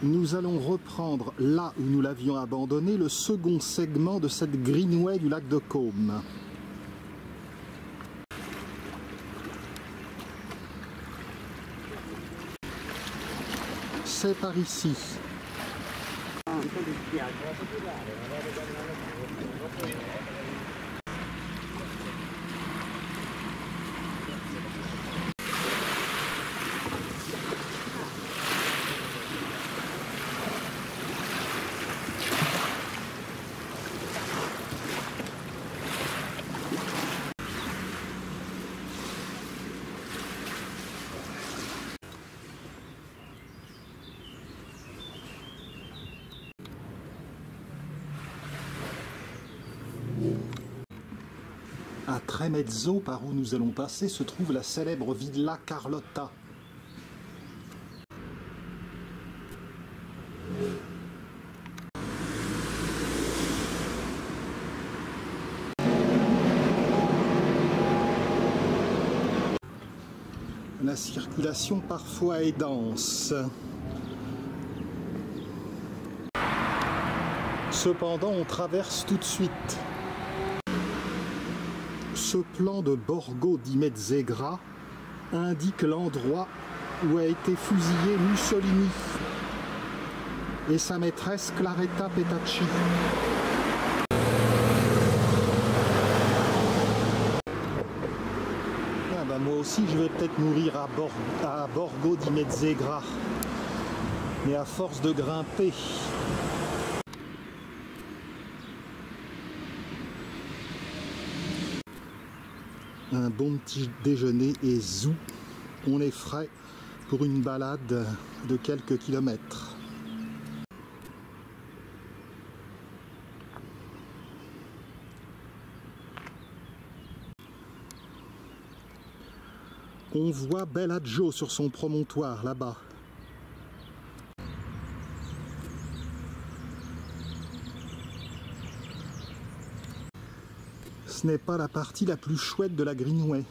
Nous allons reprendre là où nous l'avions abandonné, le second segment de cette greenway du lac de Caume. C'est par ici. À Tremezzo, par où nous allons passer, se trouve la célèbre Villa Carlotta. La circulation parfois est dense. Cependant, on traverse tout de suite. Ce plan de Borgo di Mezzegra indique l'endroit où a été fusillé Mussolini et sa maîtresse Claretta Petacci. Ah bah moi aussi je vais peut-être mourir à Borgo di Mezzegra, mais à force de grimper. Un bon petit déjeuner et zou, on est frais pour une balade de quelques kilomètres. On voit Bellagio sur son promontoire là-bas. Ce n'est pas la partie la plus chouette de la Greenway.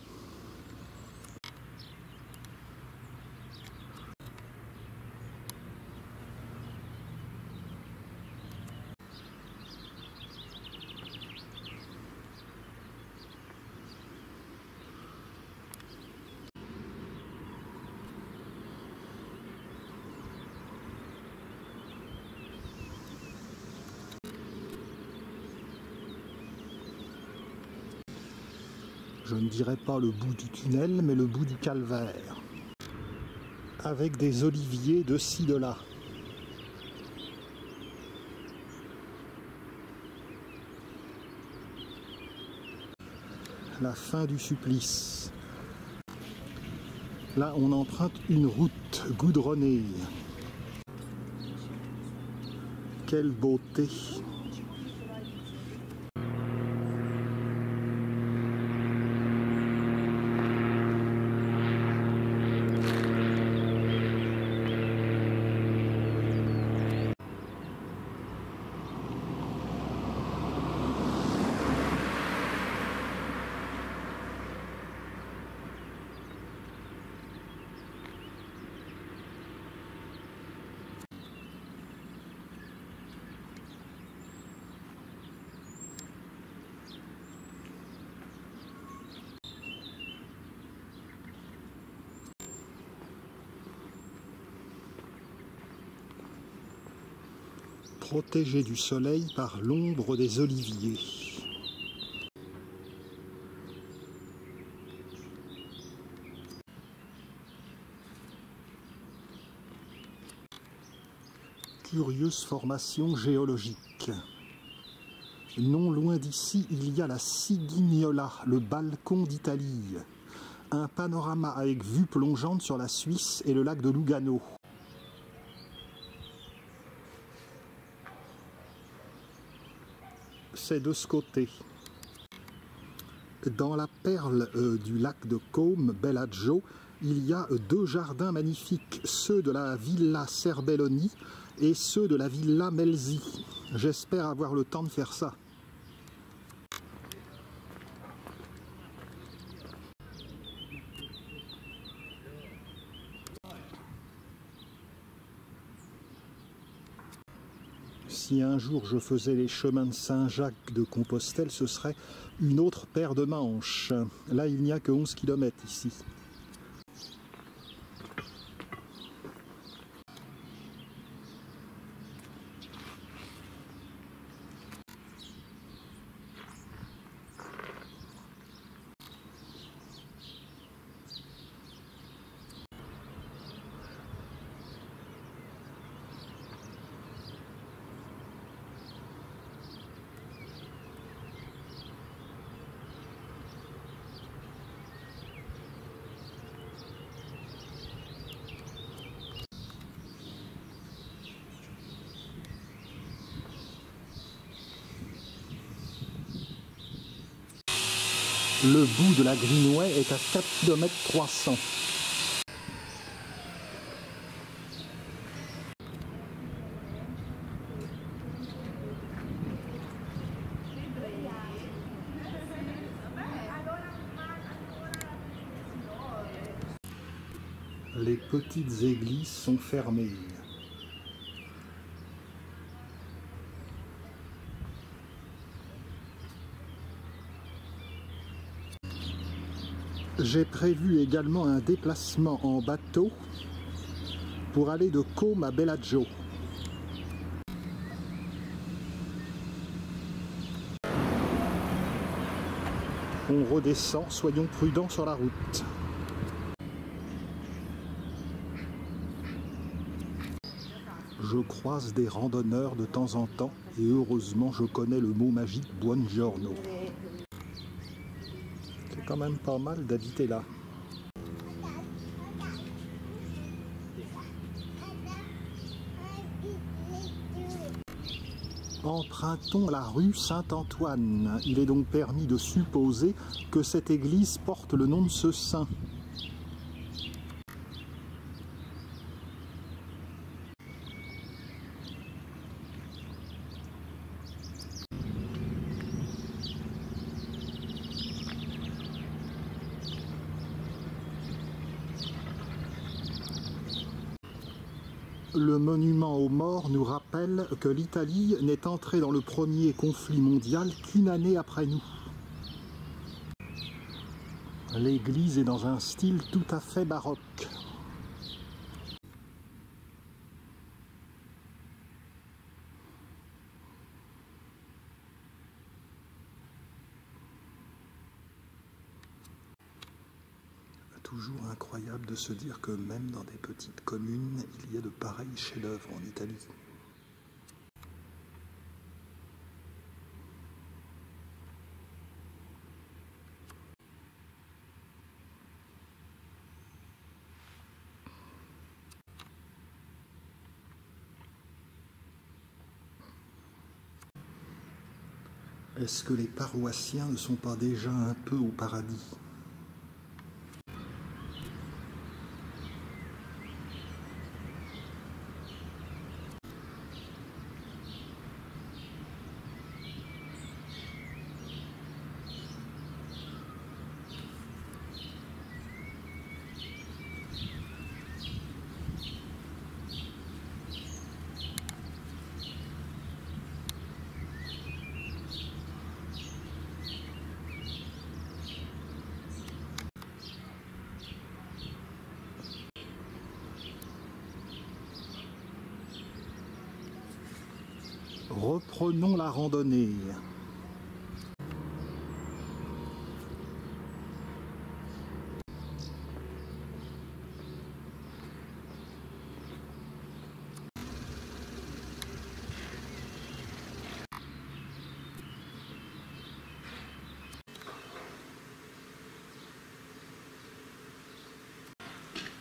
Je ne dirais pas le bout du tunnel, mais le bout du calvaire. Avec des oliviers de ci, de là. La fin du supplice. Là, on emprunte une route goudronnée. Quelle beauté! Protégé du soleil par l'ombre des oliviers. Curieuse formation géologique. Non loin d'ici, il y a la Sigignola, le balcon d'Italie. Un panorama avec vue plongeante sur la Suisse et le lac de Lugano. C'est de ce côté. Dans la perle du lac de Caume, Bellagio, il y a deux jardins magnifiques, ceux de la Villa Serbelloni et ceux de la Villa Melzi. J'espère avoir le temps de faire ça. si un jour je faisais les chemins de Saint-Jacques de Compostelle, ce serait une autre paire de manches. Là, il n'y a que 11 km ici. Le bout de la Greenway est à 4 km 300. Les petites églises sont fermées. J'ai prévu également un déplacement en bateau pour aller de Côme à Bellagio. On redescend, soyons prudents sur la route. Je croise des randonneurs de temps en temps et heureusement je connais le mot magique buongiorno. C'est quand même pas mal d'habiter là. Empruntons la rue Saint-Antoine. Il est donc permis de supposer que cette église porte le nom de ce saint. Le monument aux morts nous rappelle que l'Italie n'est entrée dans le premier conflit mondial qu'une année après nous. L'église est dans un style tout à fait baroque. Toujours incroyable de se dire que même dans des petites communes, il y a de pareils chefs-d'œuvre en Italie. Est-ce que les paroissiens ne sont pas déjà un peu au paradis ? Reprenons la randonnée.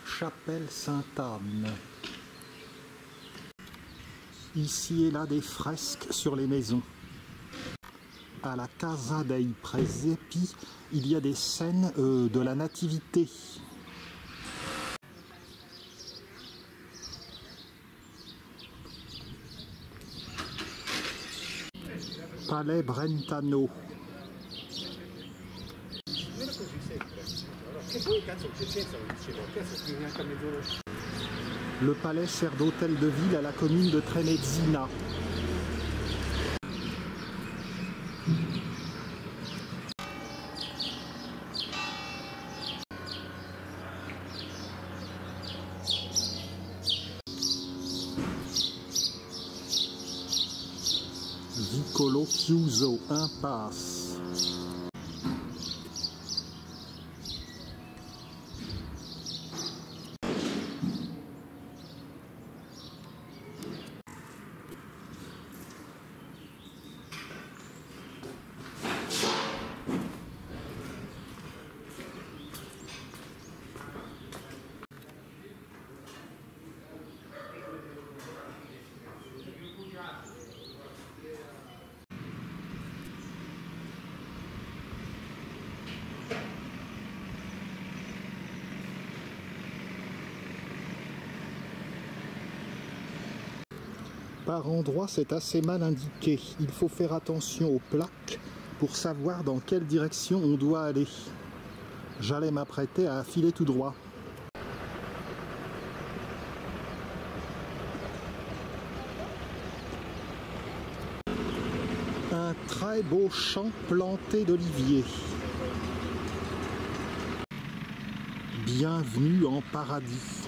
Chapelle Sainte-Anne. Ici et là des fresques sur les maisons. À la Casa dei Presepi, il y a des scènes de la Nativité. Palais Brentano. Le palais sert d'hôtel de ville à la commune de Tremezzina. Piccolo Chiuso, impasse. Par endroits, c'est assez mal indiqué. Il faut faire attention aux plaques pour savoir dans quelle direction on doit aller. J'allais m'apprêter à filer tout droit. Un très beau champ planté d'oliviers. Bienvenue en paradis.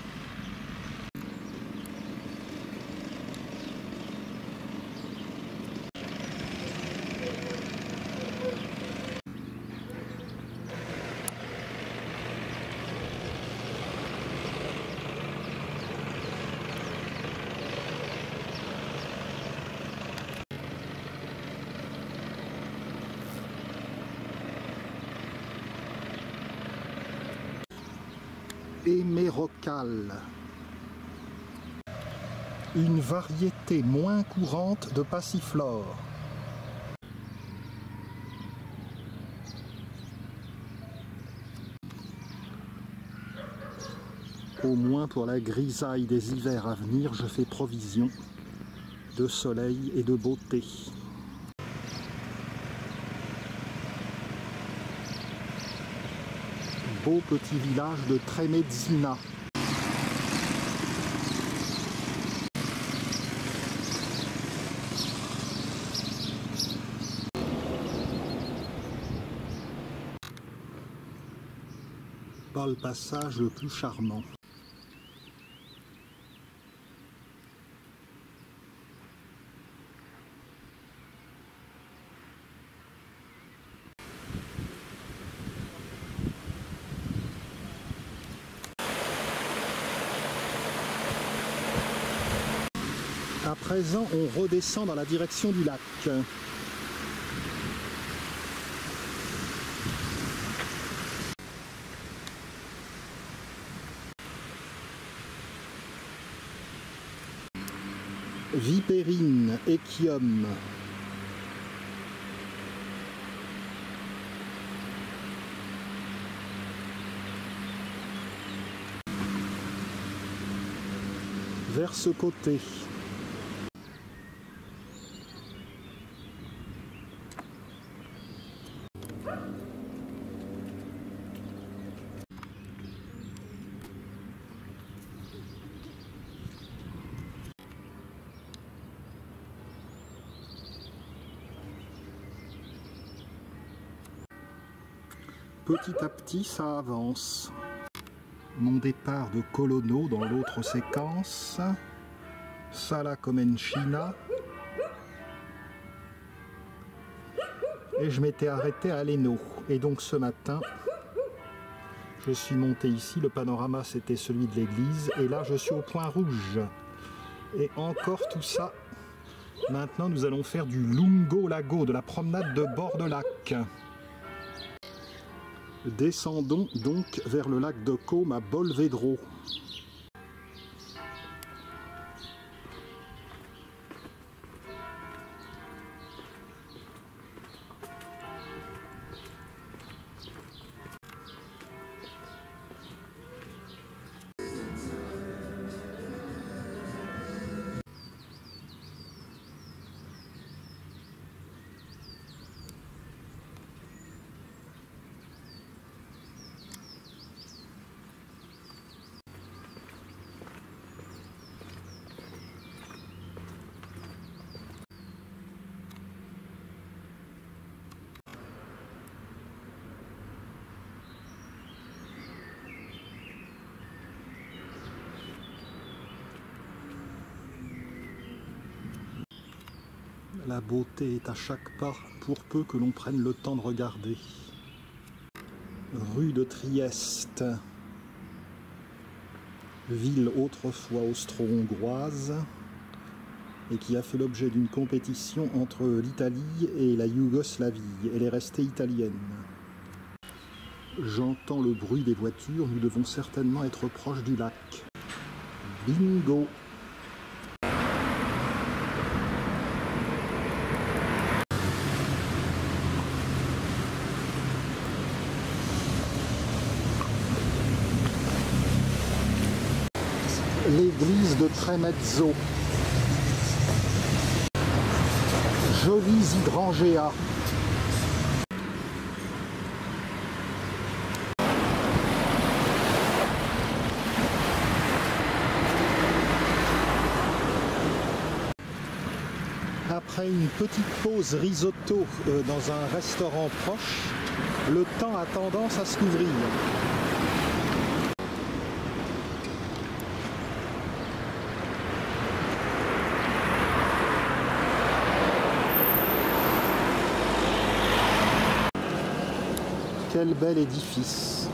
Hémérocale. Une variété moins courante de passiflore. Au moins pour la grisaille des hivers à venir, je fais provision de soleil et de beauté. Beau petit village de Tremezzina. Pas le passage le plus charmant. À présent, on redescend dans la direction du lac. Vipérine, Échium. Vers ce côté. Petit à petit, ça avance. Mon départ de Colonno dans l'autre séquence. Sala Comencina. Et je m'étais arrêté à Leno. Et donc ce matin, je suis monté ici. Le panorama, c'était celui de l'église. Et là, je suis au point rouge. Et encore tout ça. Maintenant, nous allons faire du Lungo Lago, de la promenade de bord de lac. Descendons donc vers le lac de Côme à Bolvedro. La beauté est à chaque pas, pour peu que l'on prenne le temps de regarder. Rue de Trieste, ville autrefois austro-hongroise et qui a fait l'objet d'une compétition entre l'Italie et la Yougoslavie. Elle est restée italienne. J'entends le bruit des voitures, nous devons certainement être proche du lac. Bingo! L'église de Tremezzo. Jolis hydrangeas. Après une petite pause risotto dans un restaurant proche, le temps a tendance à se couvrir. Quel bel édifice!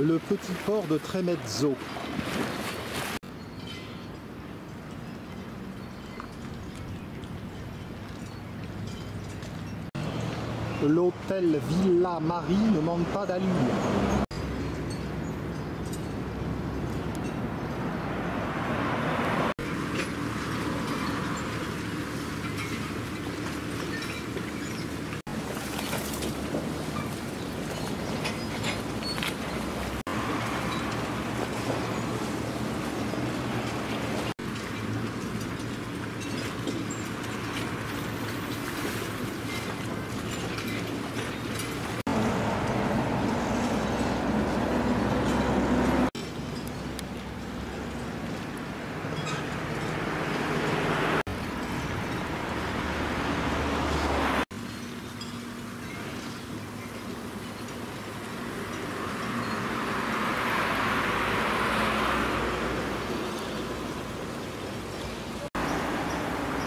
Le petit port de Tremezzo. L'hôtel Villa Marie ne manque pas d'allure.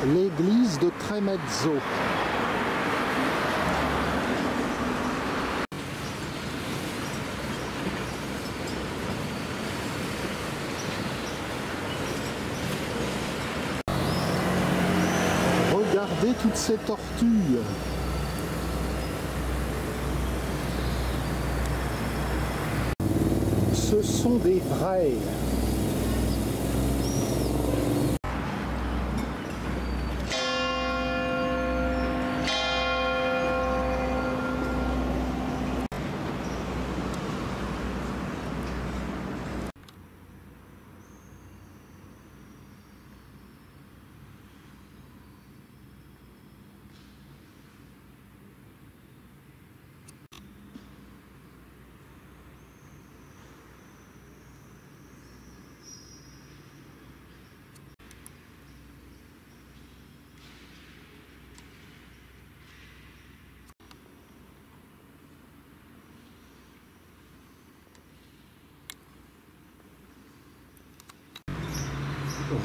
L'église de Tremezzo. Regardez toutes ces tortues. Ce sont des vrais.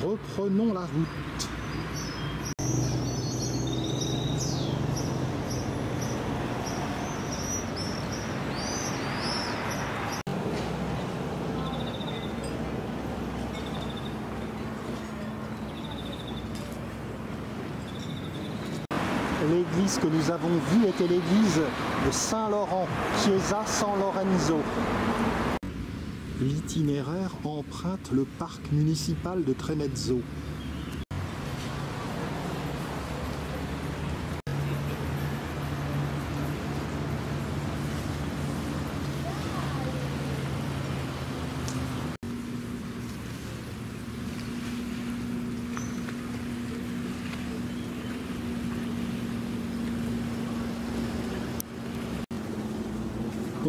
Reprenons la route. L'église que nous avons vue était l'église de Saint-Laurent, Chiesa San Lorenzo. L'itinéraire emprunte le parc municipal de Tremezzo.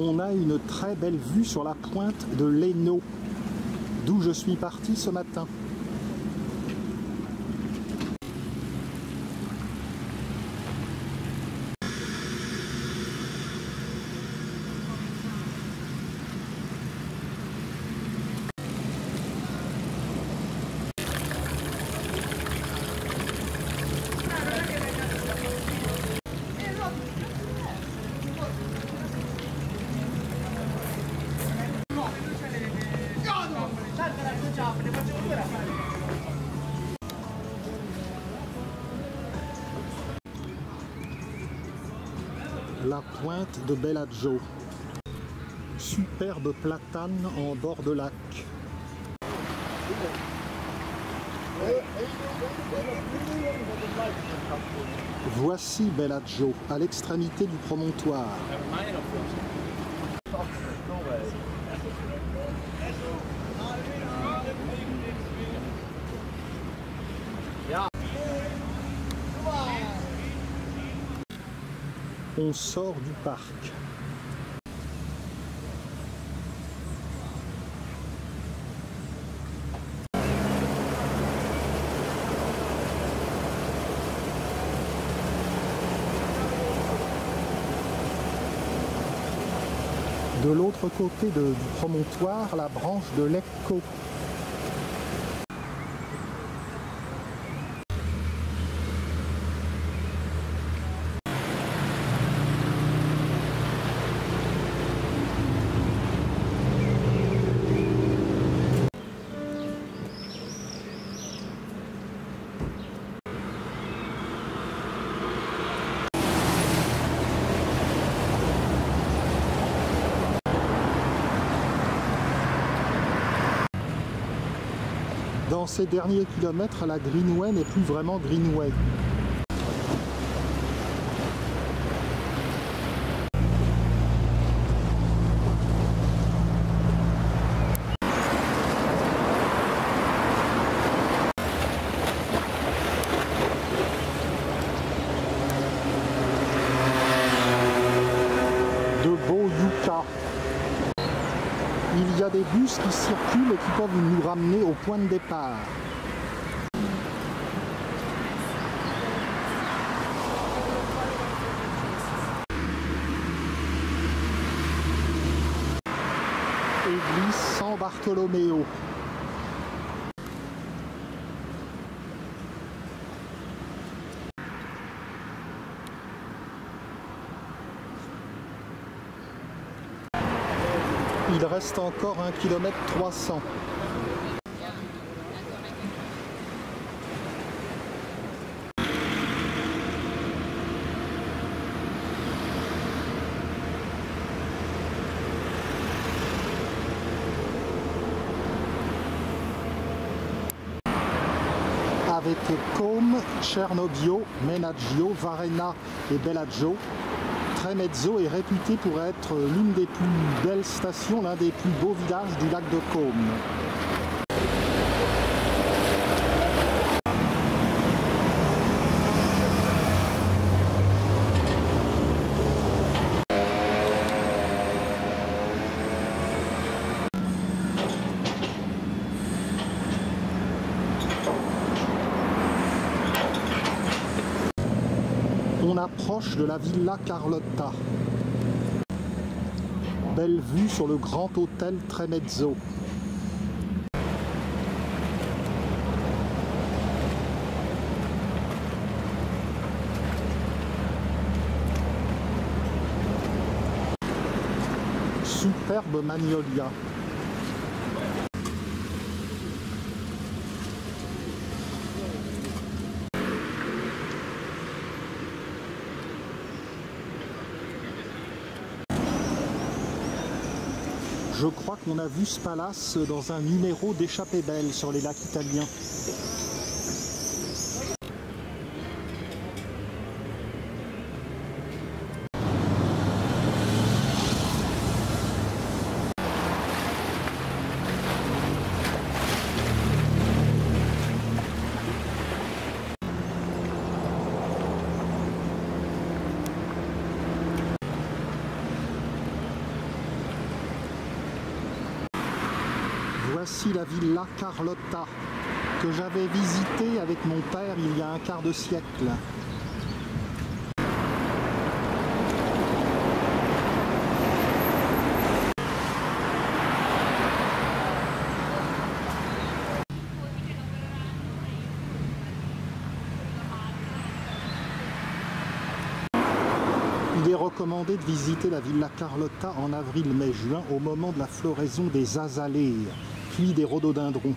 On a une très belle vue sur la pointe de l'Hainaut, d'où je suis parti ce matin. La pointe de Bellagio. Superbe platane en bord de lac. Voici Bellagio, à l'extrémité du promontoire. On sort du parc. De l'autre côté du promontoire, la branche de Lecco. Dans ces derniers kilomètres, la Greenway n'est plus vraiment Greenway. De beaux yuccas. Il y a des bus qui circulent et qui peuvent nous ramener au point de départ. Église San Bartolomeo. Il reste encore 1 km 300. Avec Côme, Cernobbio, Menaggio, Varenna et Bellagio, Tremezzo est réputé pour être l'une des plus belles stations, l'un des plus beaux villages du lac de Côme. On approche de la Villa Carlotta. Belle vue sur le grand hôtel Tremezzo. Superbe magnolia. Je crois qu'on a vu ce palace dans un numéro d'Échappée belle sur les lacs italiens. Voici la villa Carlotta que j'avais visitée avec mon père il y a un quart de siècle. Il est recommandé de visiter la villa Carlotta en avril, mai, juin au moment de la floraison des azalées, puis des rhododendrons.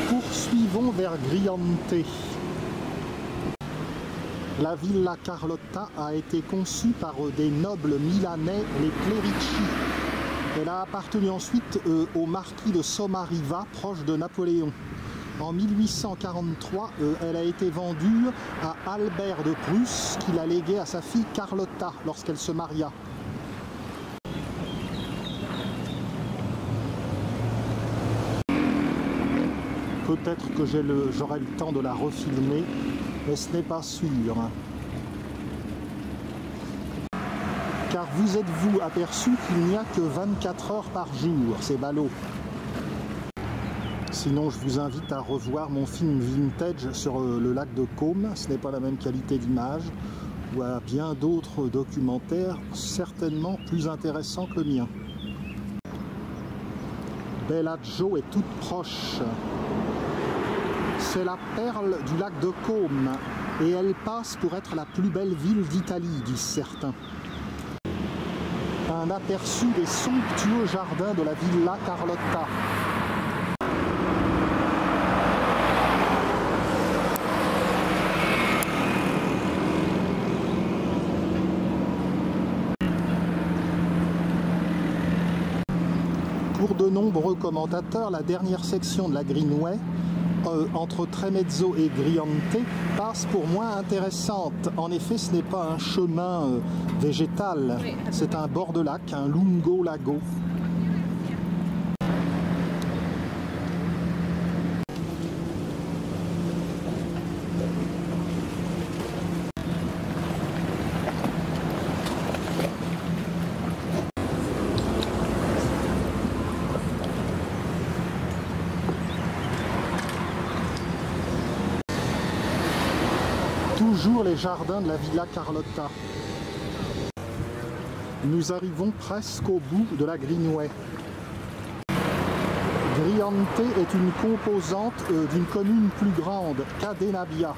Poursuivons vers Griante. La villa Carlotta a été conçue par des nobles milanais, les Clerici. Elle a appartenu ensuite au marquis de Somariva, proche de Napoléon. En 1843, elle a été vendue à Albert de Prusse, qui l'a léguée à sa fille Carlotta lorsqu'elle se maria. Peut-être que j'aurai le temps de la refilmer, mais ce n'est pas sûr. Car vous êtes-vous aperçu qu'il n'y a que 24 heures par jour, c'est ballot. Sinon, je vous invite à revoir mon film vintage sur le lac de Caume. Ce n'est pas la même qualité d'image, ou à bien d'autres documentaires certainement plus intéressants que le mien. Bellagio est toute proche. C'est la perle du lac de Caume et elle passe pour être la plus belle ville d'Italie, disent certains. Un aperçu des somptueux jardins de la Villa Carlotta. Pour de nombreux commentateurs, la dernière section de la Greenway, entre Tremezzo et Griante, passe pour moins intéressante. En effet, ce n'est pas un chemin végétal, c'est un bord de lac, un lungo lago. Toujours les jardins de la Villa Carlotta. Nous arrivons presque au bout de la Greenway. Griante est une composante d'une commune plus grande, Cadenabbia.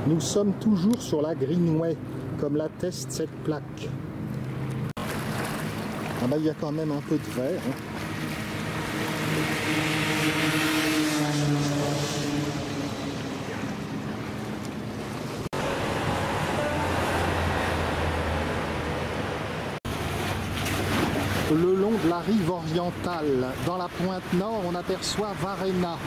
Nous sommes toujours sur la Greenway, comme l'atteste cette plaque. Ah bah, il y a quand même un peu de verre. Hein. Le long de la rive orientale, dans la pointe nord, on aperçoit Varenna.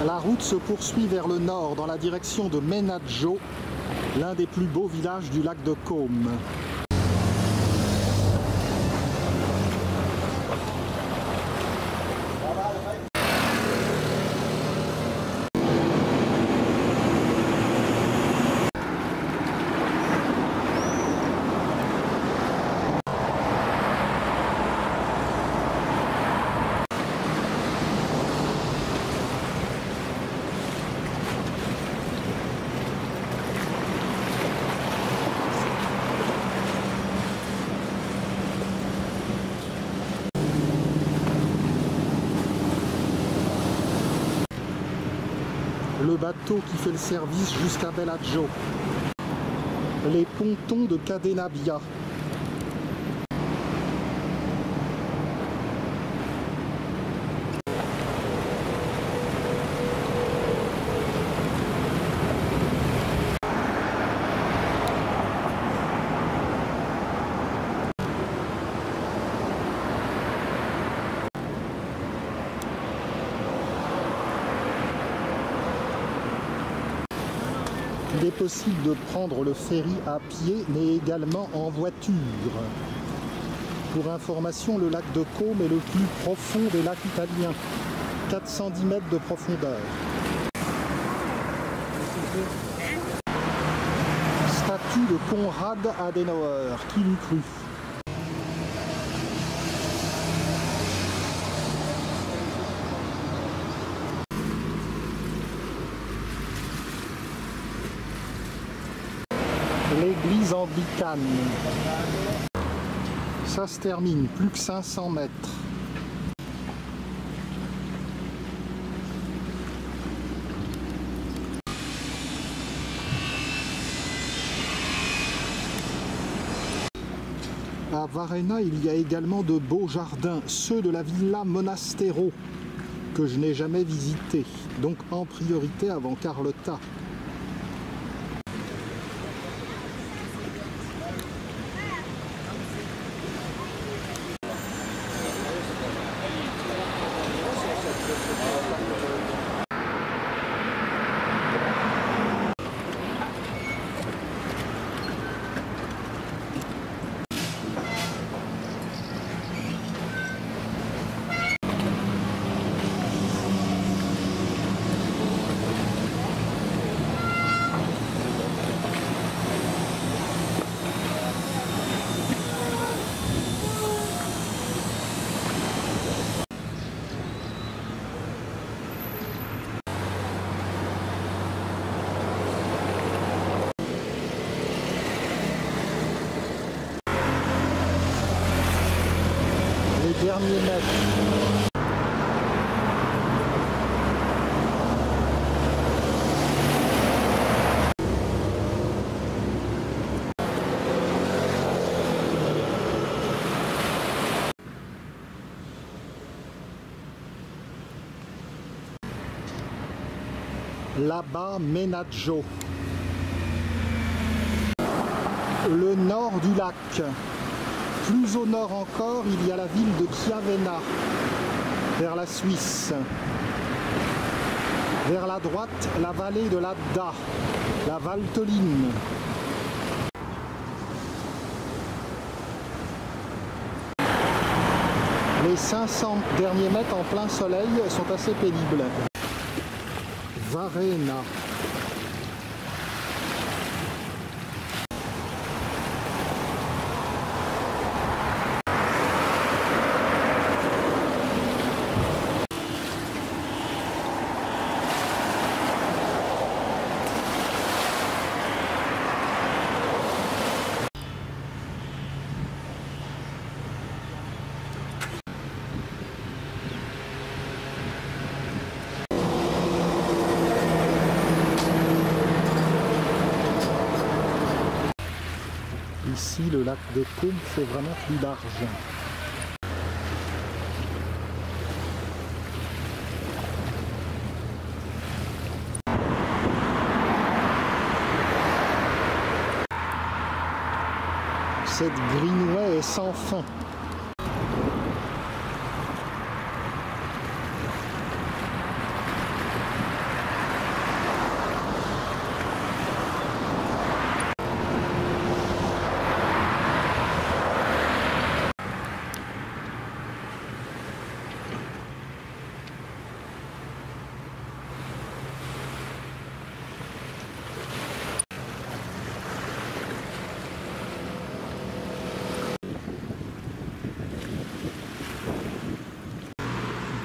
La route se poursuit vers le nord, dans la direction de Menaggio, l'un des plus beaux villages du lac de Caume. le bateau qui fait le service jusqu'à Bellagio, les pontons de Cadenabia. Il est possible de prendre le ferry à pied, mais également en voiture. Pour information, le lac de Côme est le plus profond des lacs italiens, 410 mètres de profondeur. Statue de Konrad Adenauer, qui l'eût cru? L'église anglicane. Ça se termine, plus que 500 mètres. À Varenna, il y a également de beaux jardins, ceux de la Villa Monastero, que je n'ai jamais visité, donc en priorité avant Carlotta. Dernier mètre. Là-bas, Menaggio. Le nord du lac. Plus au nord encore, il y a la ville de Chiavenna, vers la Suisse. Vers la droite, la vallée de l'Adda, la Valtelline. Les 500 derniers mètres en plein soleil sont assez pénibles. Varenna. Ici, le lac de Côme fait vraiment plus large. Cette Greenway est sans fin.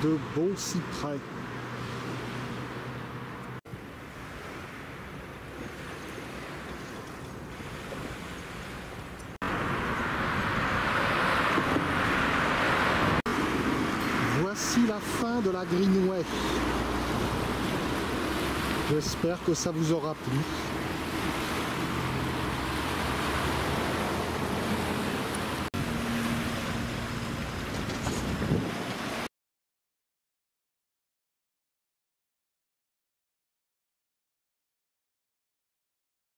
De beaux cyprès. Voici la fin de la Greenway. J'espère que ça vous aura plu.